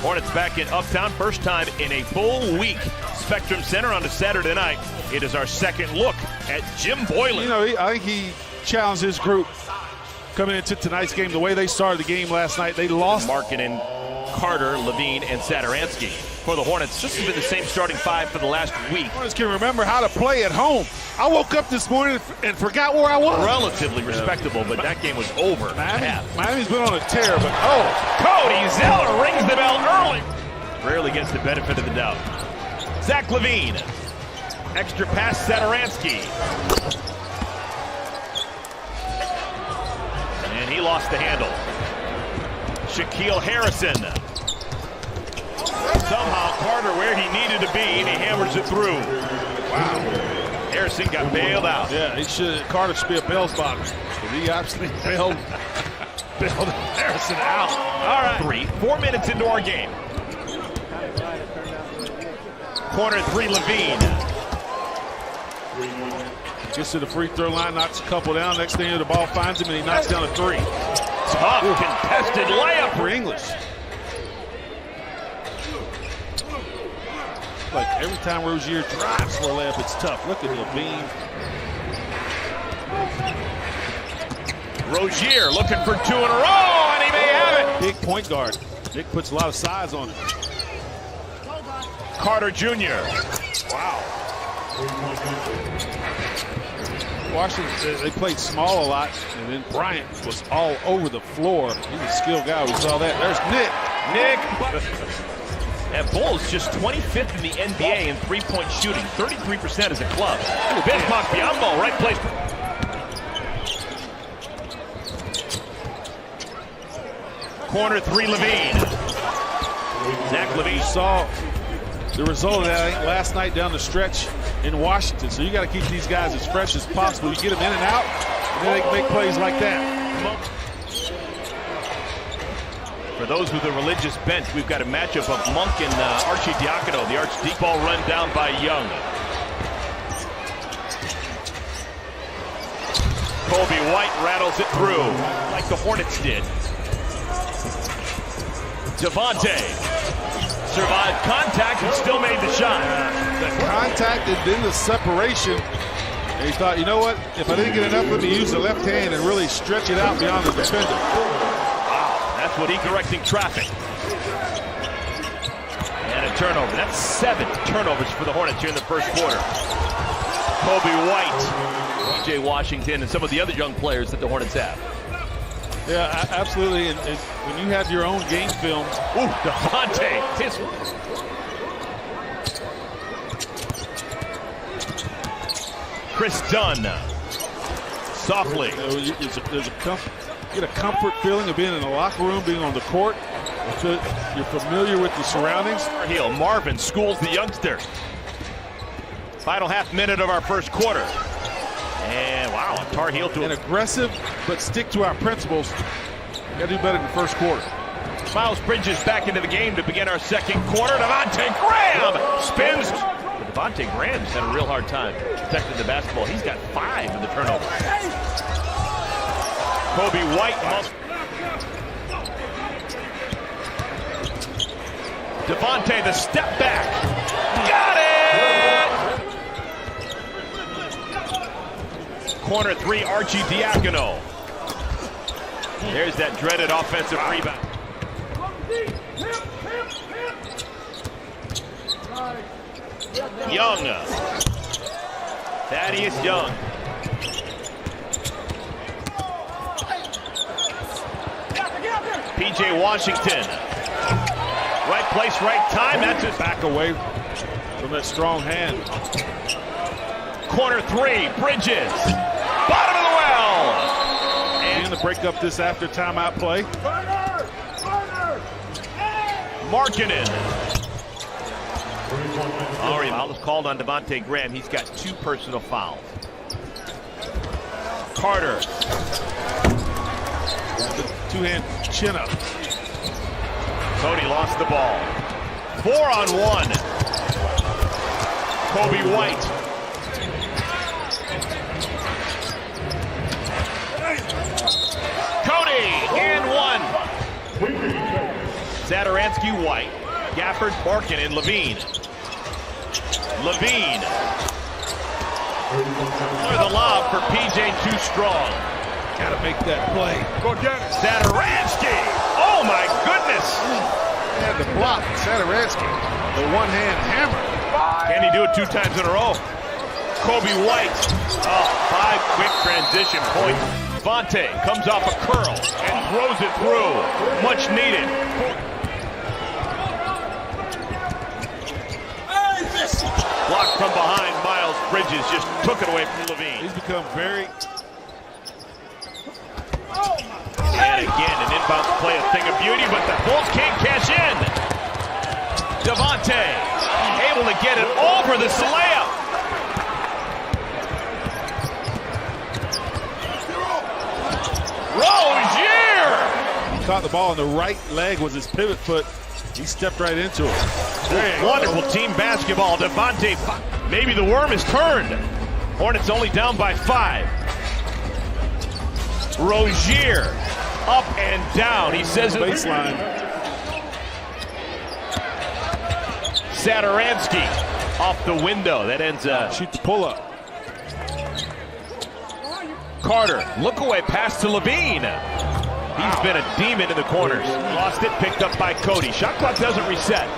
Hornets back in Uptown, first time in a full week. Spectrum Center on a Saturday night. It is our second look at Jim Boylan. You know, I think he challenged his group coming into tonight's game. The way they started the game last night, they lost. Markkanen, Carter, Levine, and Saturansky. For the Hornets, this has been the same starting five for the last week. Hornets can remember how to play at home. I woke up this morning and forgot where I was. Relatively respectable, but that game was over. Miami's been on a tear, but Cody Zeller rings the bell early. Rarely gets the benefit of the doubt. Zach Levine. Extra pass, Saturansky. And he lost the handle. Shaquille Harrison. Somehow Carter where he needed to be, and he hammers it through. Wow. Harrison got bailed out. Yeah, Carter should be a bail spotter. He absolutely bailed Harrison out. All right. 4 minutes into our game. Corner three, Levine. Gets to the free throw line, knocks a couple down. Next thing the ball finds him, and he knocks down a three. Tough contested layup for English. Like every time Rozier drives for a layup, it's tough. Look at Levine. Rozier looking for two in a row, and he may have it. Big point guard. Nick puts a lot of size on it. Carter Jr. Wow. Washington, they played small a lot, and then Bryant was all over the floor. He's a skilled guy. We saw that. There's Nick. And Bulls just 25th in the NBA in three-point shooting, 33% as a club. Bismarck Biyombo, right place. Corner three, Levine. Zach Levine. Saw the result of that, I think, last night down the stretch in Washington. So you got to keep these guys as fresh as possible. You get them in and out, and then they can make plays like that. For those with a religious bent, we've got a matchup of Monk and Arcidiacono. The Archdeep ball run down by Young. Kobe White rattles it through like the Hornets did. Devontae survived contact and still made the shot. The contact and then the separation. And he thought, you know what? If I didn't get enough, let me use the left hand and really stretch it out beyond the defender. That's what he correcting traffic. And a turnover. That's 7 turnovers for the Hornets here in the first quarter. Kobe White, PJ Washington, and some of the other young players that the Hornets have. Yeah, absolutely. And when you have your own game film. Ooh, Devontae. Chris Dunn. Softly. Get a comfort feeling of being in the locker room, being on the court. You're familiar with the surroundings. Heel Marvin schools the youngster. Final half minute of our first quarter. And wow, Tar Heel to an aggressive, but stick to our principles. Got to do better in the first quarter. Miles Bridges back into the game to begin our second quarter. Devontae Graham spins. But Devontae Graham's had a real hard time protecting the basketball. He's got 5 in the turnover. Kobe White. Devontae, the step back. Got it! Corner three, Arcidiacono. There's that dreaded offensive rebound. Young. Thaddeus Young. PJ Washington. Right place, right time. That's his back away from that strong hand. Corner three, Bridges. Bottom of the well. And to break up this after timeout play. Markkanen. All right, foul is called on Devontae Graham. He's got 2 personal fouls. Carter. Two-hand chin up. Cody lost the ball. 4-on-1. Kobe White. Cody and 1. Satoransky, White, Gafford, Barkin, and Levine. Levine. The lob for PJ too strong. Got to make that play. Go get it. Satoransky. Oh my goodness. And the block. Satoransky, the one-hand hammer. Can he do it 2 times in a row? Kobe White. Oh, 5 quick transition points. Devontae comes off a curl and throws it through. Much needed. Blocked from behind. Miles Bridges just took it away from Levine. He's become very... And again, an inbound play, a thing of beauty, but the Bulls can't cash in. Devontae able to get it over the layup. Rozier! He caught the ball on the right leg was his pivot foot. He stepped right into it. Wonderful team basketball. Devontae, maybe the worm is turned. Hornets only down by 5. Rozier, up and down. He says it. Baseline. Satoransky off the window. That ends Shoot the pull-up. Carter, look away, pass to Levine. He's been a demon in the corners. Lost it, picked up by Cody. Shot clock doesn't reset.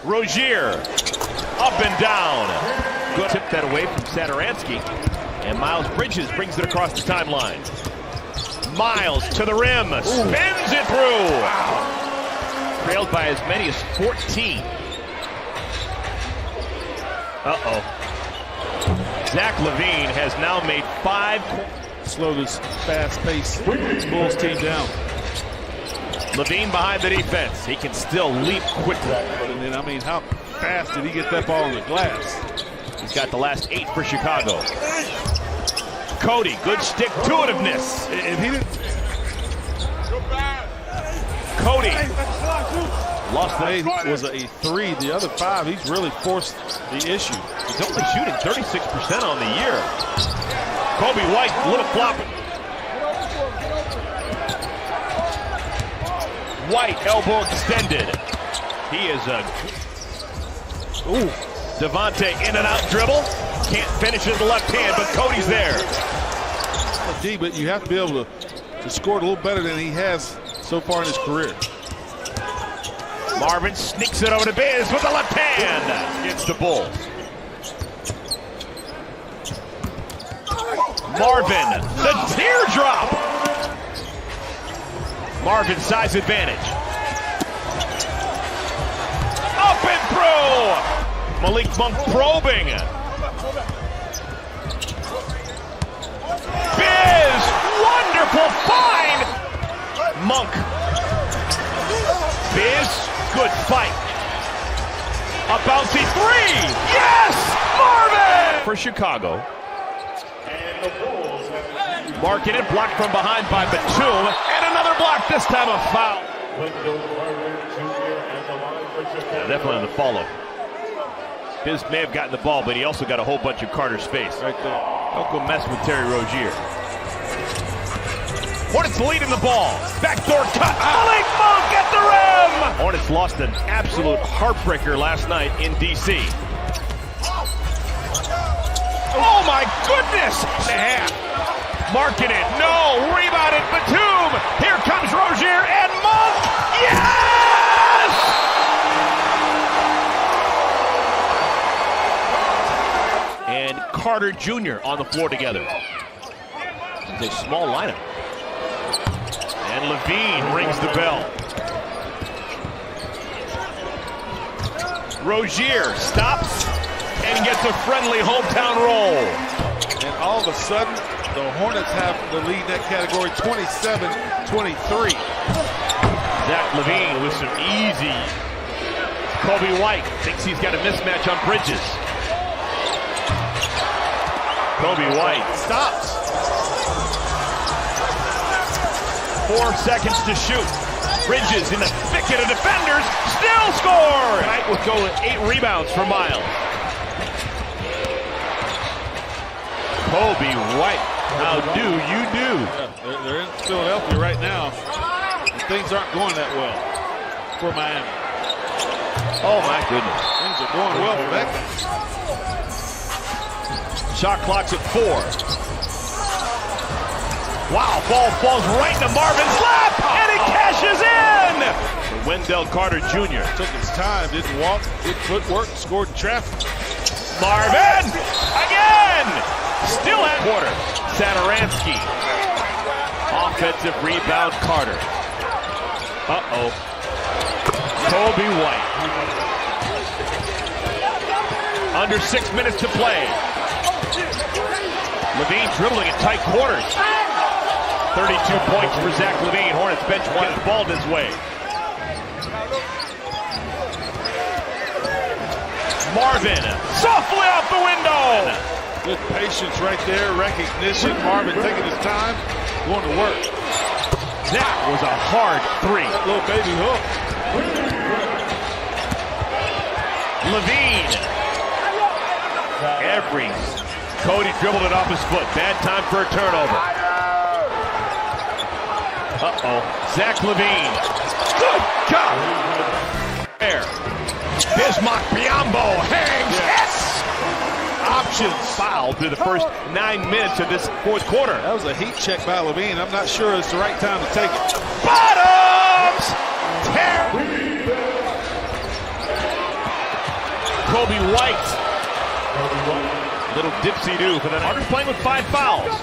Rozier, up and down. Good. Tip that away from Satoransky. And Miles Bridges brings it across the timeline. Miles to the rim, spins it through. Wow. Trailed by as many as 14. Uh-oh. Zach Levine has now made 5. Slow this fast-paced Bulls team down. Levine behind the defense. He can still leap quickly. And then, I mean, how fast did he get that ball on the glass? He's got the last 8 for Chicago. Cody, good stick-to-itiveness. If he didn't... Cody. Lost the 8 was a 3. The other 5, he's really forced the issue. He's only shooting 36% on the year. Kobe White, little flop. White, elbow extended. He is a... Ooh. Devontae in and out dribble. Can't finish with the left hand, but Cody's there. D, but you have to be able to score it a little better than he has so far in his career. Marvin sneaks it over to Biz with the left hand. Against the Bulls. Marvin, the teardrop. Marvin, size advantage. Up and through. Malik Monk probing. Biz, wonderful find. Monk. Biz, good fight. A bouncy 3. Yes, Marvin! For Chicago. Marking it, blocked from behind by Batum, and another block, this time a foul. Definitely on the follow. Biz may have gotten the ball, but he also got a whole bunch of Carter space. Right there. Don't go mess with Terry Rozier. Hornets leading the ball. Backdoor cut. Malik Monk at the rim! Hornets lost an absolute heartbreaker last night in D.C. Oh my goodness! Marking it. No. Rebounded. Batum. Here comes Rozier and Monk. Yes! And Carter Jr. on the floor together. It's a small lineup. And Levine rings the bell. Rozier stops and gets a friendly hometown roll. And all of a sudden, the Hornets have the lead in that category, 27-23. Zach Levine with some easy. Kobe White thinks he's got a mismatch on Bridges. Kobe White stops. 4 seconds to shoot. Bridges in the thicket of defenders, still score! White will go with 8 rebounds for Miles. Kobe White How do you do? Yeah, they're in Philadelphia right now. And things aren't going that well for Miami. Oh, my goodness. Things are going well for that guy. Shot clock's at 4. Wow, ball falls right into Marvin's lap, and he cashes in! Wendell Carter Jr. Took his time, didn't walk, did footwork, scored in traffic. Marvin! Again! Still at quarter. Saturansky. Offensive rebound, Carter. Uh-oh. Kobe White. Under 6 minutes to play. Levine dribbling in tight quarters. 32 points for Zach Levine. Hornets bench one ball his way. Marvin, softly off the window. Good patience right there, recognition. Marvin taking his time, going to work. That was a hard 3. That little baby hook. Levine. Cody dribbled it off his foot. Bad time for a turnover. Uh-oh. Zach Levine. Good God. There. Bismarck Biyombo hangs. Yes! Options. Foul through the first 9 minutes of this fourth quarter. That was a heat check by Levine. I'm not sure it's the right time to take it. Bottoms! Kobe White. Little dipsy-do for the Hornets playing with 5 fouls.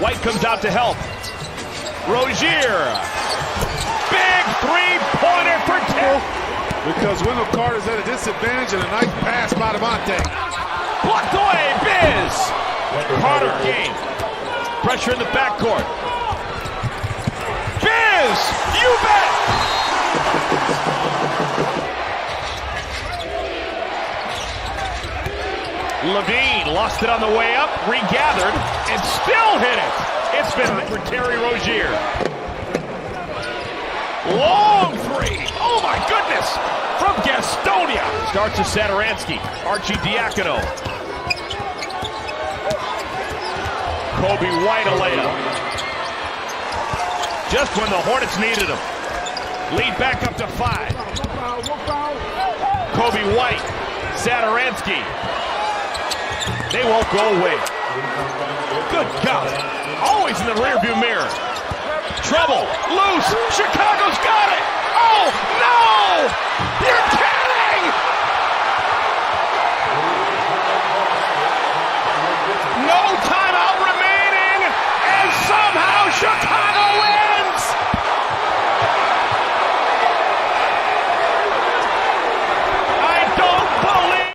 White comes out to help. Rozier. Big three-pointer for 10. Because Wendell Carter's at a disadvantage and a nice pass by Devontae. Blocked away, Biz. Carter game. Pressure in the backcourt. Biz, you bet. Levine lost it on the way up, regathered, and still hit it. It's been for Terry Rozier. Long 3. Oh my goodness. From Gastonia. Starts with Saturansky. Archie Diacono. Kobe White a layup. Just when the Hornets needed him. Lead back up to 5. Kobe White. Saturansky. They won't go away. Good God. Always in the rearview mirror. Trouble. Loose.